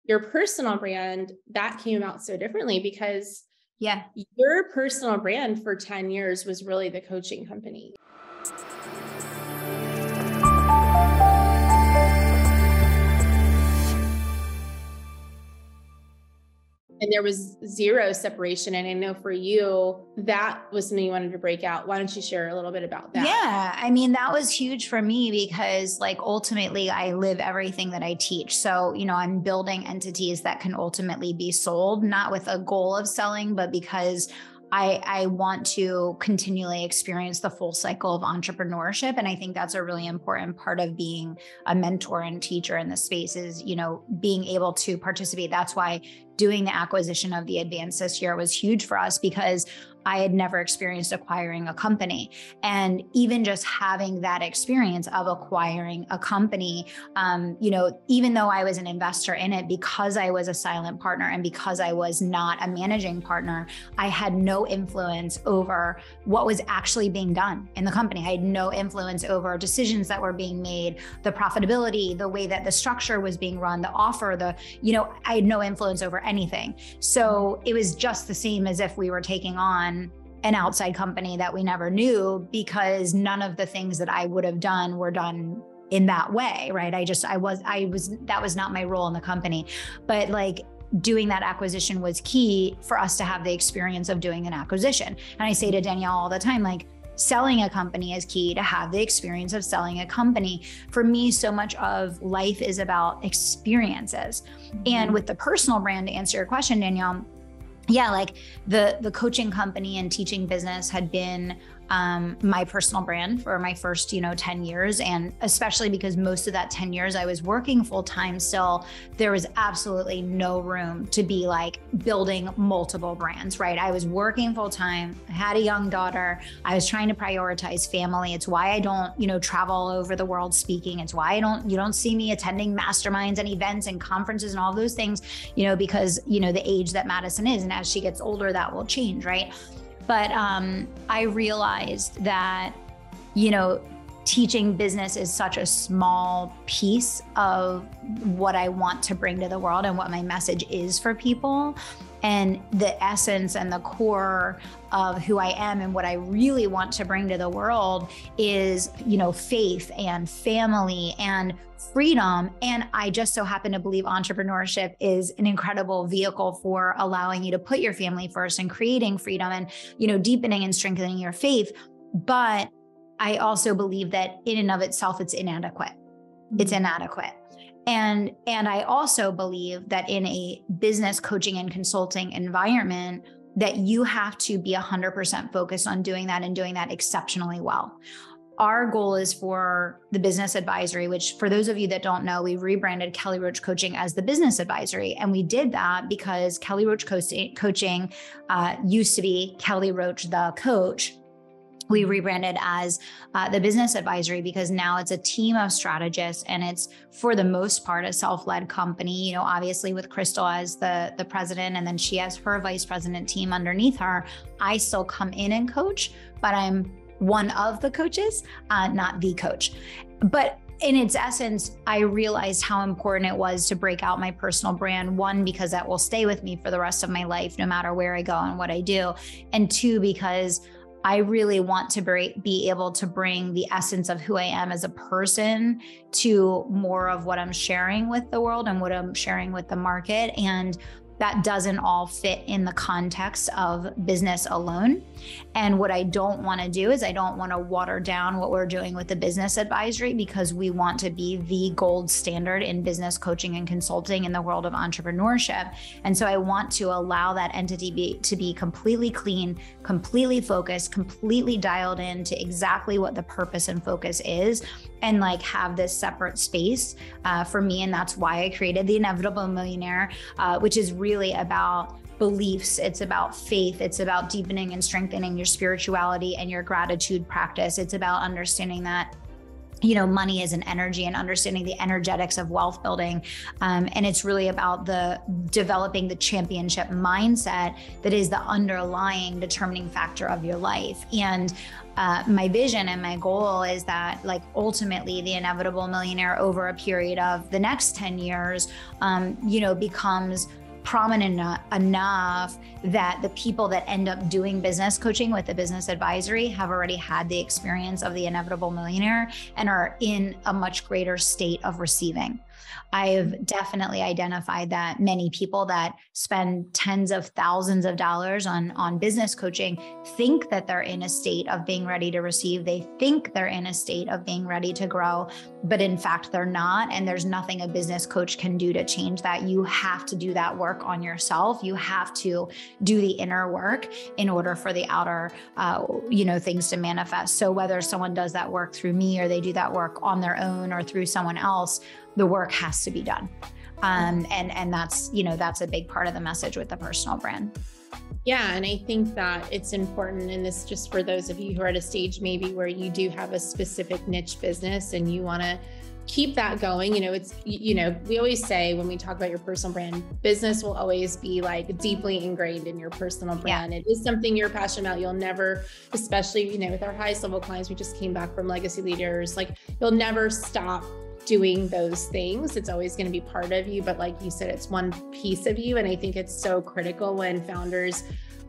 your personal brand, that came out so differently because yeah, your personal brand for 10 years was really the coaching company. And there was zero separation. And I know for you, that was something you wanted to break out. Why don't you share a little bit about that? Yeah. I mean, that was huge for me because like ultimately I live everything that I teach. So, I'm building entities that can ultimately be sold, not with a goal of selling, but because I want to continually experience the full cycle of entrepreneurship. And I think that's a really important part of being a mentor and teacher in the space is, being able to participate. That's why doing the acquisition of the Advance this year was huge for us because I had never experienced acquiring a company. And even just having that experience of acquiring a company, even though I was an investor in it, because I was a silent partner and because I was not a managing partner, I had no influence over what was actually being done in the company. I had no influence over decisions that were being made, the profitability, the way that the structure was being run, the offer, I had no influence over anything. So it was just the same as if we were taking on an outside company that we never knew, because none of the things that I would have done were done in that way, right? That was not my role in the company. But like doing that acquisition was key for us to have the experience of doing an acquisition. And I say to Danielle all the time, like, selling a company is key to have the experience of selling a company. For me, so much of life is about experiences. And with the personal brand, to answer your question, Danielle, yeah, like the coaching company and teaching business had been my personal brand for my first, 10 years. And especially because most of that 10 years I was working full time still, there was absolutely no room to be like building multiple brands, right? I was working full time, I had a young daughter. I was trying to prioritize family. It's why I don't, travel all over the world speaking. It's why you don't see me attending masterminds and events and conferences and all those things, because, the age that Madison is. And as she gets older, that will change, right? But I realized that, teaching business is such a small piece of what I want to bring to the world and what my message is for people. And the essence and the core of who I am and what I really want to bring to the world is, faith and family and freedom. And I just so happen to believe entrepreneurship is an incredible vehicle for allowing you to put your family first and creating freedom and, deepening and strengthening your faith. But I also believe that in and of itself, it's inadequate. It's inadequate. And I also believe that in a business coaching and consulting environment, that you have to be 100% focused on doing that and doing that exceptionally well. Our goal is for the Business Advisory, which for those of you that don't know, we rebranded Kelly Roach Coaching as the Business Advisory. And we did that because Kelly Roach Coaching used to be Kelly Roach the Coach. We rebranded as the Business Advisory because now it's a team of strategists and it's for the most part a self-led company, obviously with Crystal as the president, and then she has her vice president team underneath her. I still come in and coach, but I'm one of the coaches, not the coach. But in its essence, I realized how important it was to break out my personal brand. One, because that will stay with me for the rest of my life, no matter where I go and what I do. And two, because I really want to be able to bring the essence of who I am as a person to more of what I'm sharing with the world and what I'm sharing with the market. And that doesn't all fit in the context of business alone. And what I don't want to do is I don't want to water down what we're doing with the Business Advisory, because we want to be the gold standard in business coaching and consulting in the world of entrepreneurship. And so I want to allow that entity to be completely clean, completely focused, completely dialed in to exactly what the purpose and focus is, and like have this separate space for me. And that's why I created The Inevitable Millionaire, which is really about beliefs. It's about faith. It's about deepening and strengthening your spirituality and your gratitude practice. It's about understanding that money is an energy and understanding the energetics of wealth building. And it's really about developing the championship mindset that is the underlying determining factor of your life. And my vision and my goal is that, like, ultimately the Inevitable Millionaire over a period of the next 10 years, becomes prominent enough that the people that end up doing business coaching with the business advisory have already had the experience of the Inevitable Millionaire and are in a much greater state of receiving. I've definitely identified that many people that spend tens of thousands of dollars on business coaching think that they're in a state of being ready to receive. They think they're in a state of being ready to grow, but in fact, they're not. And there's nothing a business coach can do to change that. You have to do that work on yourself. You have to do the inner work in order for the outer, things to manifest. So whether someone does that work through me or they do that work on their own or through someone else, the work has to be done. And that's a big part of the message with the personal brand. Yeah. And I think that it's important, and this just for those of you who are at a stage maybe where you do have a specific niche business and you want to keep that going. We always say when we talk about your personal brand, business will always be like deeply ingrained in your personal brand. Yeah. It is something you're passionate about. You'll never, especially, with our highest level clients, we just came back from Legacy Leaders, like you'll never stop doing those things. It's always going to be part of you. But like you said, it's one piece of you. And I think it's so critical when founders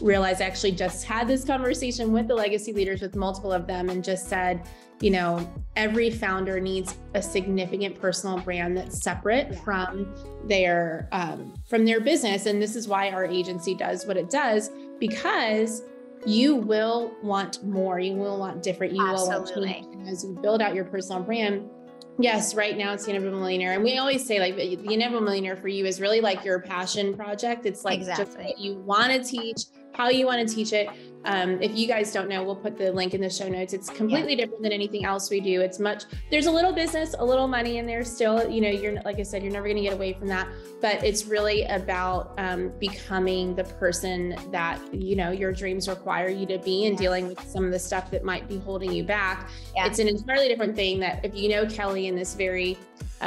realize, I actually just had this conversation with the Legacy Leaders, with multiple of them, and just said, every founder needs a significant personal brand that's separate from their business. And this is why our agency does what it does, because you will want more, you will want different, you will want change as you build out your personal brand. Yes, right now it's the Inevitable Millionaire. And we always say, like, the Inevitable Millionaire for you is really like your passion project. It's like just what you want to teach, how you want to teach it. If you guys don't know, we'll put the link in the show notes. It's completely different than anything else we do. There's a little business, a little money in there still. You're, like I said, you're never going to get away from that. But it's really about becoming the person that, your dreams require you to be, and dealing with some of the stuff that might be holding you back. Yeah. It's an entirely different thing that if you know Kelly in this very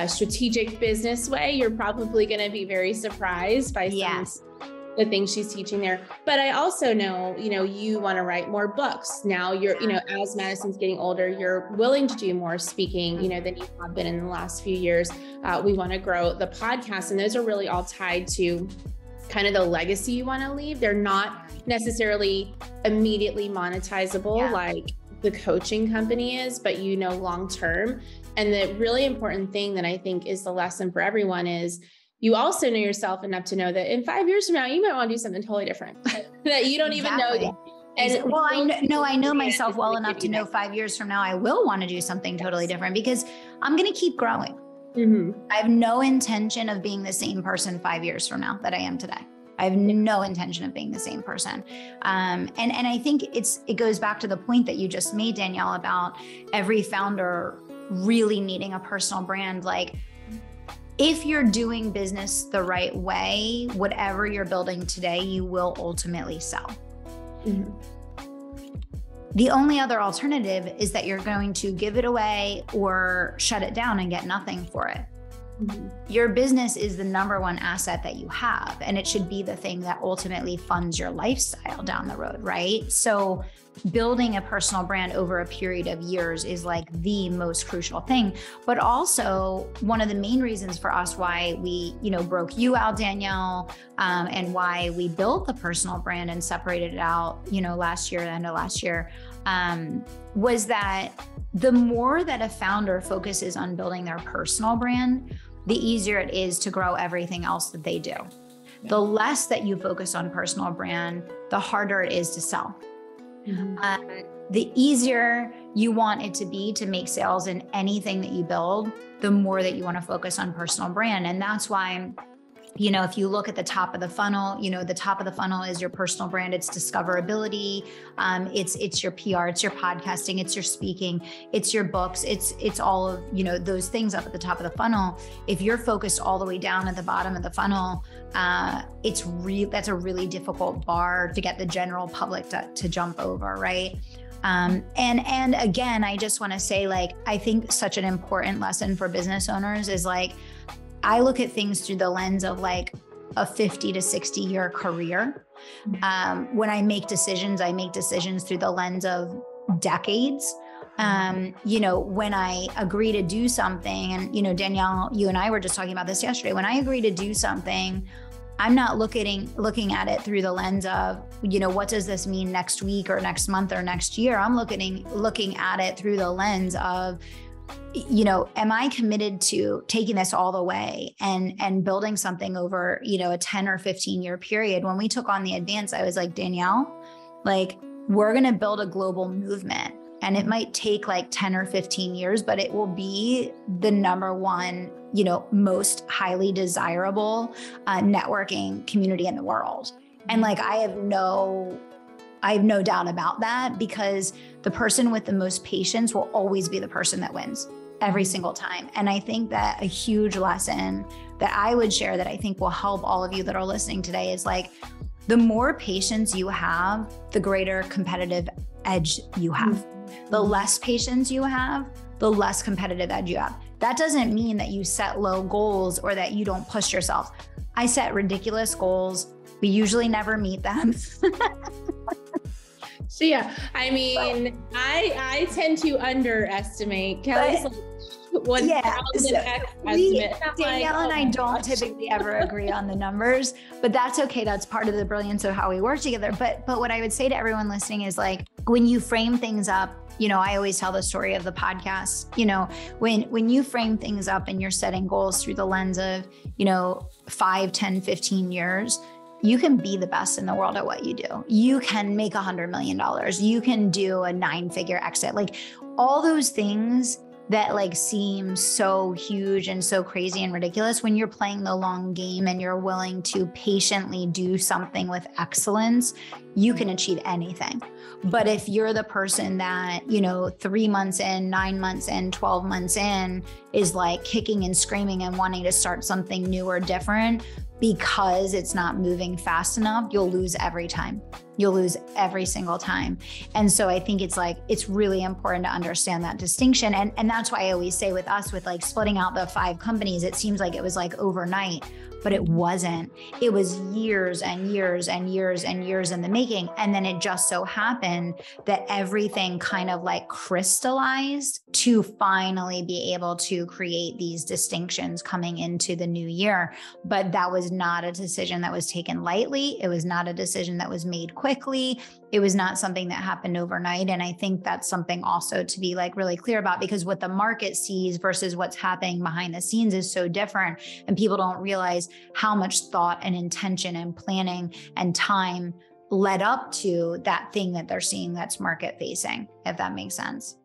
strategic business way, you're probably going to be very surprised by the things she's teaching there. But I also know, you want to write more books. Now you're, as Madison's getting older, you're willing to do more speaking, than you have been in the last few years. We want to grow the podcast, and those are really all tied to kind of the legacy you want to leave. They're not necessarily immediately monetizable like the coaching company is, but long-term. And the really important thing that I think is the lesson for everyone is, you also know yourself enough to know that in 5 years from now, you might want to do something totally different that you don't even know. And I know myself well enough to know 5 years from now, I will want to do something totally different, because I'm going to keep growing. Mm-hmm. I have no intention of being the same person 5 years from now that I am today. I have no intention of being the same person. And I think it goes back to the point that you just made, Danielle, about every founder really needing a personal brand. Like, if you're doing business the right way, whatever you're building today, you will ultimately sell. Mm-hmm. The only other alternative is that you're going to give it away or shut it down and get nothing for it. Mm-hmm. Your business is the number one asset that you have, and it should be the thing that ultimately funds your lifestyle down the road, right? So building a personal brand over a period of years is like the most crucial thing. But also one of the main reasons for us why we, broke you out, Danielle, and why we built the personal brand and separated it out, the end of last year, was that the more that a founder focuses on building their personal brand, the easier it is to grow everything else that they do. The less that you focus on personal brand, the harder it is to sell. Mm-hmm. The easier you want it to be to make sales in anything that you build, the more that you want to focus on personal brand. And that's why, if you look at the top of the funnel, the top of the funnel is your personal brand. It's discoverability. It's your PR, it's your podcasting, it's your speaking, it's your books. It's all of, those things up at the top of the funnel. If you're focused all the way down at the bottom of the funnel, that's a really difficult bar to get the general public to jump over, right? And again, I just want to say, like, I think such an important lesson for business owners is like, I look at things through the lens of like a 50 to 60 year career. When I make decisions through the lens of decades. When I agree to do something, and, Danielle, you and I were just talking about this yesterday, when I agree to do something, I'm not looking at it through the lens of, what does this mean next week or next month or next year? I'm looking at it through the lens of, am I committed to taking this all the way and building something over, a 10 or 15 year period? When we took on the Advance, I was like, Danielle, like, we're going to build a global movement. And it might take like 10 or 15 years, but it will be the number one, most highly desirable networking community in the world. And like, I have no doubt about that, because the person with the most patience will always be the person that wins every single time. And I think that a huge lesson that I would share that I think will help all of you that are listening today is like, the more patience you have, the greater competitive edge you have. The less patience you have, the less competitive edge you have. That doesn't mean that you set low goals or that you don't push yourself. I set ridiculous goals. We usually never meet them. So yeah, I mean, I tend to underestimate. Kelly's like 1,000x estimate. Danielle and I don't typically ever agree on the numbers, but that's okay. That's part of the brilliance of how we work together. But what I would say to everyone listening is like, when you frame things up, I always tell the story of the podcast, when you frame things up and you're setting goals through the lens of, 5, 10, 15 years, you can be the best in the world at what you do. You can make $100 million. You can do a 9-figure exit. Like, all those things that like seem so huge and so crazy and ridiculous, when you're playing the long game and you're willing to patiently do something with excellence, you can achieve anything. But if you're the person that, 3 months in, 9 months in, 12 months in is like kicking and screaming and wanting to start something new or different because it's not moving fast enough, you'll lose every time. You'll lose every single time. And so I think it's really important to understand that distinction. And that's why I always say with us, with like splitting out the 5 companies, it seems like it was like overnight, but it wasn't. It was years and years and years and years in the making. And then it just so happened that everything kind of like crystallized to finally be able to create these distinctions coming into the new year. But that was not a decision that was taken lightly. It was not a decision that was made quickly. It was not something that happened overnight. And I think that's something also to be like really clear about, because what the market sees versus what's happening behind the scenes is so different. And people don't realize how much thought and intention and planning and time led up to that thing that they're seeing that's market facing, if that makes sense.